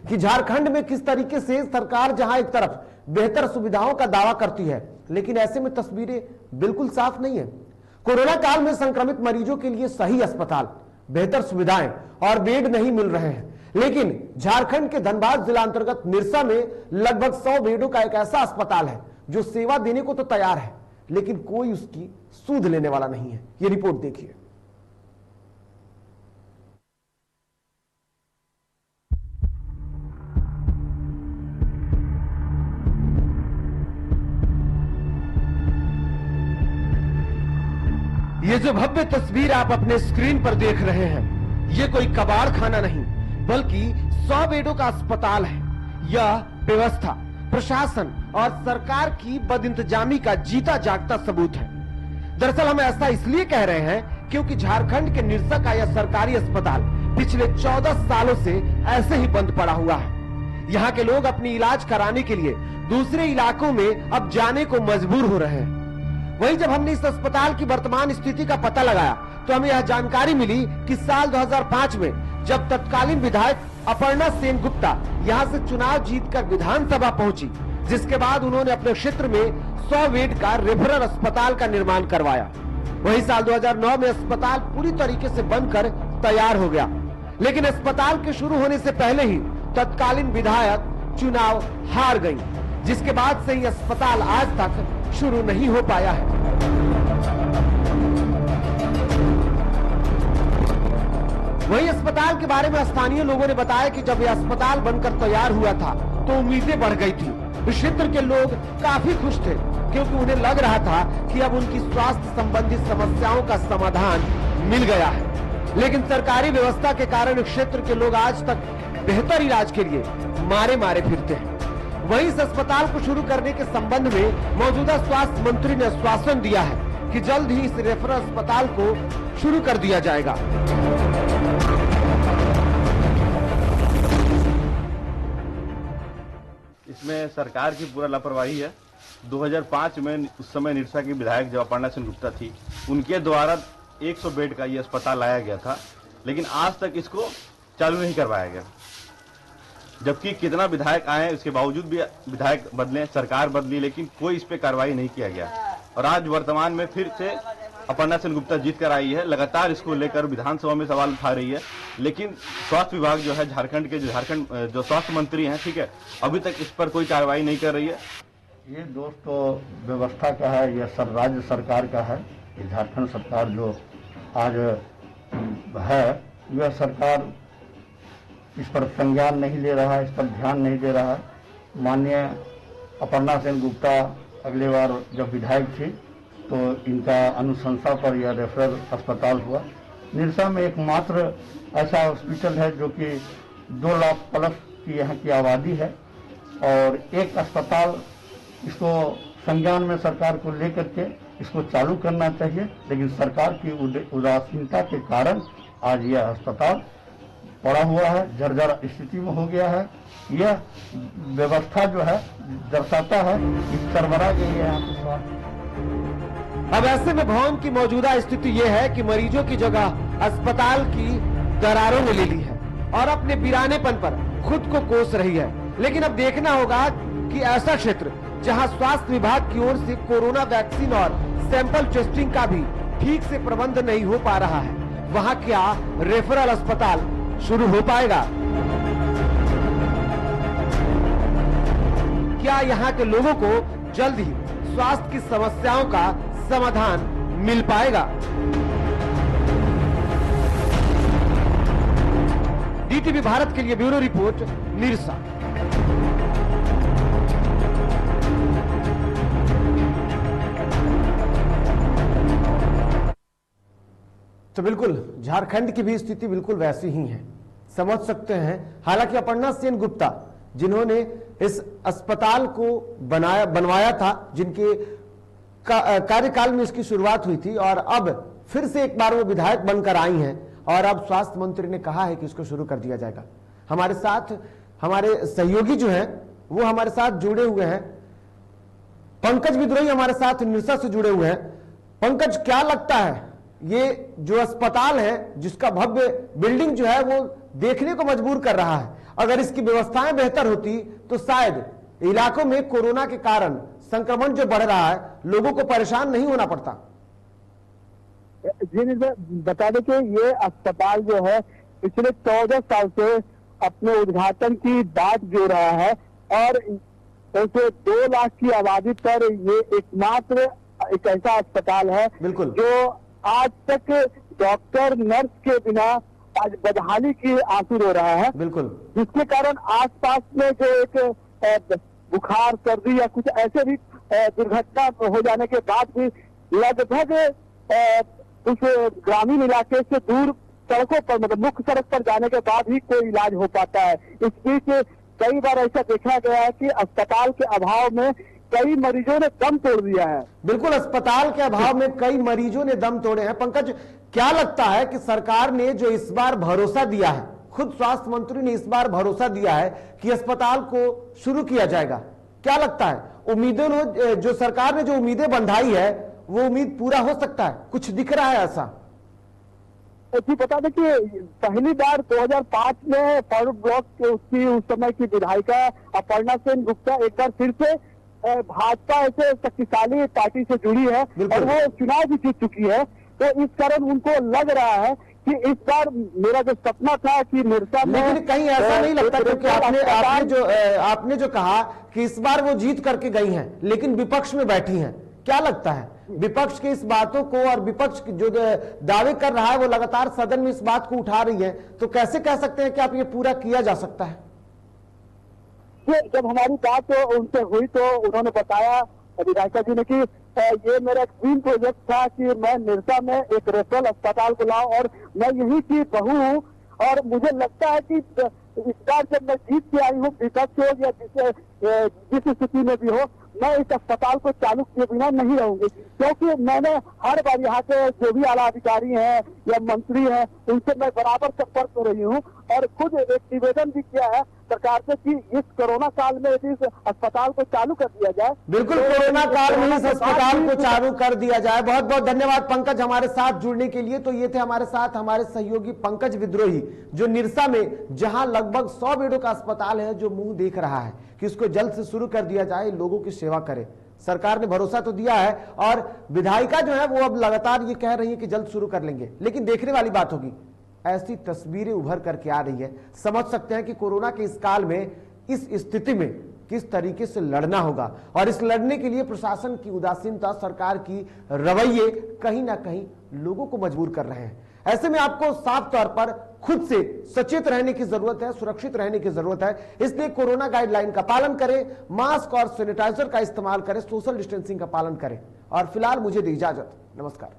कि झारखंड में किस तरीके से सरकार जहां एक तरफ बेहतर सुविधाओं का दावा करती है, लेकिन ऐसे में तस्वीरें बिल्कुल साफ नहीं है। कोरोना काल में संक्रमित मरीजों के लिए सही अस्पताल, बेहतर सुविधाएं और बेड नहीं मिल रहे हैं। लेकिन झारखंड के धनबाद जिला अंतर्गत निरसा में लगभग 100 बेडों का एक ऐसा अस्पताल है जो सेवा देने को तो तैयार है, लेकिन कोई उसकी सूद लेने वाला नहीं है। ये रिपोर्ट देखिए। ये जो भव्य तस्वीर आप अपने स्क्रीन पर देख रहे हैं, ये कोई कबाड़ खाना नहीं बल्कि 100 बेडों का अस्पताल है। यह व्यवस्था, प्रशासन और सरकार की बदइंतजामी का जीता जागता सबूत है। दरअसल हम ऐसा इसलिए कह रहे हैं क्योंकि झारखंड के निरसा का यह सरकारी अस्पताल पिछले 14 सालों से ऐसे ही बंद पड़ा हुआ है। यहाँ के लोग अपनी इलाज कराने के लिए दूसरे इलाकों में अब जाने को मजबूर हो रहे हैं। वहीं जब हमने इस अस्पताल की वर्तमान स्थिति का पता लगाया तो हमें यह जानकारी मिली कि साल 2005 में जब तत्कालीन विधायक अपर्णा सेन गुप्ता यहां से चुनाव जीतकर विधानसभा पहुंची, जिसके बाद उन्होंने अपने क्षेत्र में 100 बेड का रेफरल अस्पताल का निर्माण करवाया। वहीं साल 2009 में अस्पताल पूरी तरीके से बनकर तैयार हो गया, लेकिन अस्पताल के शुरू होने से पहले ही तत्कालीन विधायक चुनाव हार गई, जिसके बाद से ही अस्पताल आज तक शुरू नहीं हो पाया है। वहीं अस्पताल के बारे में स्थानीय लोगों ने बताया कि जब यह अस्पताल बनकर तैयार हुआ था तो उम्मीदें बढ़ गई थी। इस क्षेत्र के लोग काफी खुश थे क्योंकि उन्हें लग रहा था कि अब उनकी स्वास्थ्य संबंधी समस्याओं का समाधान मिल गया है। लेकिन सरकारी व्यवस्था के कारण इस क्षेत्र के लोग आज तक बेहतर इलाज के लिए मारे मारे फिरते हैं। वहीं इस अस्पताल को शुरू करने के संबंध में मौजूदा स्वास्थ्य मंत्री ने आश्वासन दिया है कि जल्द ही इस रेफरल अस्पताल को शुरू कर दिया जाएगा। इसमें सरकार की पूरा लापरवाही है। 2005 में उस समय निरसा की विधायक जब अपर्णा सेन गुप्ता थी, उनके द्वारा 100 बेड का ये अस्पताल लाया गया था, लेकिन आज तक इसको चालू नहीं करवाया गया। जबकि कितना विधायक आए, उसके बावजूद भी विधायक बदले, सरकार बदली, लेकिन कोई इस पे कार्रवाई नहीं किया गया। और आज वर्तमान में फिर से अपर्णा सेन गुप्ता जीत कर आई है, लगातार इसको लेकर विधानसभा में सवाल उठा रही है, लेकिन स्वास्थ्य विभाग जो है झारखंड के जो स्वास्थ्य मंत्री हैं, ठीक है, अभी तक इस पर कोई कार्रवाई नहीं कर रही है। ये दोस्त तो व्यवस्था का है, यह सब राज्य सरकार का है। ये झारखंड सरकार जो आज है, यह सरकार इस पर संज्ञान नहीं ले रहा है, इस पर ध्यान नहीं दे रहा है। माननीय अपर्णा सेन गुप्ता अगले बार जब विधायक थी तो इनका अनुशंसा पर यह रेफरल अस्पताल हुआ। निरसा में एकमात्र ऐसा हॉस्पिटल है जो कि 2 लाख प्लस की यहाँ की आबादी है, और एक अस्पताल इसको संज्ञान में सरकार को लेकर के इसको चालू करना चाहिए, लेकिन सरकार की उदासीनता के कारण आज यह अस्पताल पड़ा हुआ है, जर्जर स्थिति में हो गया है। यह व्यवस्था जो है दर्शाता है कि सरबरा गई है यहाँ पे स्वास्थ्य। अब ऐसे में भवन की मौजूदा स्थिति यह है कि मरीजों की जगह अस्पताल की दरारों ने ले ली है और अपने बिरानेपन पर खुद को कोस रही है। लेकिन अब देखना होगा कि ऐसा क्षेत्र जहां स्वास्थ्य विभाग की ओर से कोरोना वैक्सीन और सैंपल टेस्टिंग का भी ठीक से प्रबंध नहीं हो पा रहा है, वहां क्या रेफरल अस्पताल शुरू हो पाएगा? क्या यहाँ के लोगों को जल्द ही स्वास्थ्य की समस्याओं का समाधान मिल पाएगा? डीटीवी भारत के लिए ब्यूरो रिपोर्ट, निरसा। तो बिल्कुल झारखंड की भी स्थिति बिल्कुल वैसी ही है, समझ सकते हैं। हालांकि अपर्णा सेन गुप्ता जिन्होंने इस अस्पताल को बनवाया था, जिनके कार्यकाल में इसकी शुरुआत हुई थी, और अब फिर से एक बार वो विधायक बनकर आई हैं और अब स्वास्थ्य मंत्री ने कहा है कि इसको शुरू कर दिया जाएगा। हमारे साथ हमारे सहयोगी जो हैं वो हमारे साथ जुड़े हुए हैं। पंकज विद्रोही हमारे साथ निरसा से जुड़े हुए हैं। पंकज, क्या लगता है ये जो अस्पताल है जिसका भव्य बिल्डिंग जो है वो देखने को मजबूर कर रहा है, अगर इसकी व्यवस्थाएं बेहतर होती तो शायद इलाकों में कोरोना के कारण संक्रमण जो बढ़ रहा है, लोगों को परेशान नहीं होना पड़ता। जी बता दें कि ये अस्पताल जो है पिछले 14 साल से अपने उद्घाटन की बात जो रहा है और ऐसे 2 लाख की आबादी पर ये एकमात्र एक ऐसा अस्पताल है बिल्कुल जो आज तक डॉक्टर नर्स के बिना आज बदहाली की आंसू रो रहा है। बिल्कुल, जिसके कारण आसपास में जो एक बुखार सर्दी या कुछ ऐसे भी दुर्घटना हो जाने के बाद भी लगभग उस ग्रामीण इलाके से दूर सड़कों पर मतलब मुख्य सड़क पर जाने के बाद ही कोई इलाज हो पाता है। इस बीच कई बार ऐसा देखा गया है कि अस्पताल के अभाव में कई मरीजों ने दम तोड़ दिया है। बिल्कुल, अस्पताल के अभाव में कई मरीजों ने दम तोड़े हैं। पंकज, क्या लगता है कि सरकार ने जो इस बार भरोसा दिया है, खुद स्वास्थ्य मंत्री ने इस बार भरोसा दिया है कि अस्पताल को शुरू किया जाएगा, क्या लगता है उम्मीदें जो सरकार ने जो उम्मीदें बंधाई है वो उम्मीद पूरा हो सकता है? कुछ दिख रहा है ऐसा? जी बता दें कि पहली बार 2005 में फॉरवर्ड ब्लॉक के उसकी उस समय की विधायिका अपर्णा सेन गुप्ता एक बार फिर से भाजपा ऐसे शक्तिशाली पार्टी से जुड़ी है और वो चुनाव भी जीत चुकी है। तो इस कारण उनको लग रहा है कि इस बार मेरा जो सपना था कि निरसा में, लेकिन कहीं ऐसा नहीं लगता क्योंकि आपने जो कहा कि इस बार वो जीत करके गई हैं लेकिन विपक्ष में बैठी हैं, क्या लगता है विपक्ष की इस बातों को, और विपक्ष जो दावे कर रहा है वो लगातार सदन में इस बात को उठा रही है, तो कैसे कह सकते हैं कि आप ये पूरा किया जा सकता है? जब हमारी बात उनसे हुई तो उन्होंने बताया विधायिका जी ने कि ये मेरा एक ड्रीम प्रोजेक्ट था कि मैं निरसा में एक रेफरल अस्पताल को लाऊं और मैं यही की बहू हूँ और मुझे लगता है कि इस बार जब मैं जीत के आई हूँ, विपक्ष हो या जिस स्थिति में भी हो, मैं इस अस्पताल को चालू किए बिना नहीं रहूंगी, क्योंकि मैंने हर बार यहाँ के जो भी आला अधिकारी हैं या मंत्री हैं उनसे मैं बराबर संपर्क कर रही हूँ और खुद एक निवेदन भी किया है सरकार से कि इस कोरोना काल में यदि इस अस्पताल को चालू कर दिया जाए। बिल्कुल, कोरोना काल में इस अस्पताल को चालू कर दिया जाए। बहुत बहुत धन्यवाद पंकज हमारे साथ जुड़ने के लिए। तो ये थे हमारे साथ हमारे सहयोगी पंकज विद्रोही, जो निरसा में जहां लगभग 100 बेडों का अस्पताल है, जो मुंह देख रहा है कि इसको जल्द से शुरू कर दिया जाए, लोगों की सेवा करे। सरकार ने भरोसा तो दिया है और विधायिका जो है वो अब लगातार ये कह रही है कि जल्द शुरू कर लेंगे, लेकिन देखने वाली बात होगी ऐसी तस्वीरें उभर करके आ रही है। समझ सकते हैं कि कोरोना के इस काल में, इस स्थिति में किस तरीके से लड़ना होगा और इस लड़ने के लिए प्रशासन की उदासीनता, सरकार की रवैये कहीं ना कहीं लोगों को मजबूर कर रहे हैं। ऐसे में आपको साफ तौर पर खुद से सचेत रहने की जरूरत है, सुरक्षित रहने की जरूरत है। इसलिए कोरोना गाइडलाइन का पालन करें, मास्क और सैनिटाइजर का इस्तेमाल करें, सोशल डिस्टेंसिंग का पालन करें। और फिलहाल मुझे दी इजाजत, नमस्कार।